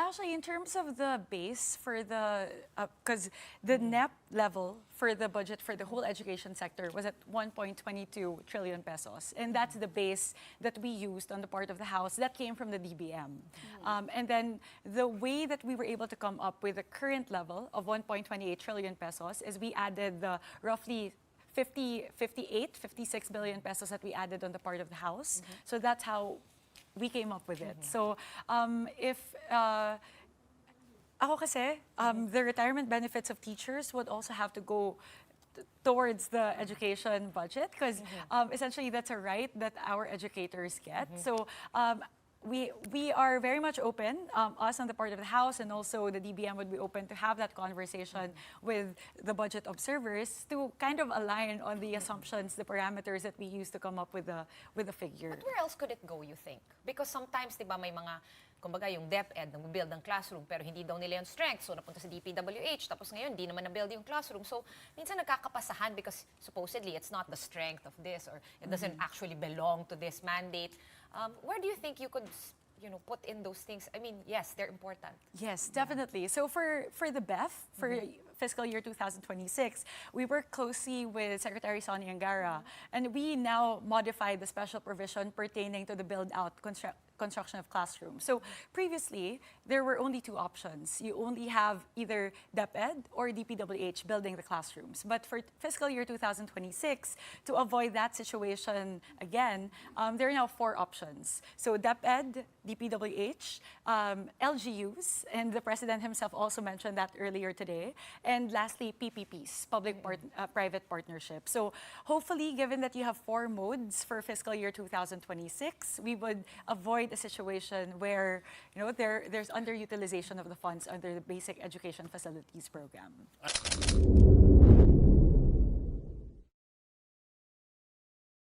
Actually, in terms of the base for the, because the NEP level for the budget for the whole education sector was at 1.22 trillion pesos. And that's the base that we used on the part of the House that came from the DBM. And then the way that we were able to come up with the current level of 1.28 trillion pesos is we added the roughly 56 billion pesos that we added on the part of the House. So that's how we came up with it. So if ako kasi, the retirement benefits of teachers would also have to go towards the education budget because essentially that's a right that our educators get. So we are very much open, us on the part of the House and also the DBM would be open to have that conversation with the budget observers to kind of align on the assumptions, the parameters that we use to come up with the figure. But where else could it go, you think? Because sometimes, di ba, may mga, kumbaga yung DepEd, nag-build ng classroom, pero hindi daw nila yung strength, so napunta sa DPWH, tapos ngayon, hindi naman na-build yung classroom. So, minsan nagkakapasahan because supposedly it's not the strength of this or it doesn't actually belong to this mandate. Where do you think you could, put in those things? I mean, yes, they're important. Yes, definitely. So for the BEF, for fiscal year 2026, we work closely with Secretary Sonny Angara, and we now modify the special provision pertaining to the build-out construction of classrooms. So previously, there were only two options. You only have either DepEd or DPWH building the classrooms. But for fiscal year 2026, to avoid that situation again, there are now four options. So DepEd, DPWH, LGUs, and the President himself also mentioned that earlier today, and lastly, PPPs, public-private partnerships. So hopefully, given that you have four modes for fiscal year 2026, we would avoid a situation where there's underutilization of the funds under the Basic Education Facilities Program.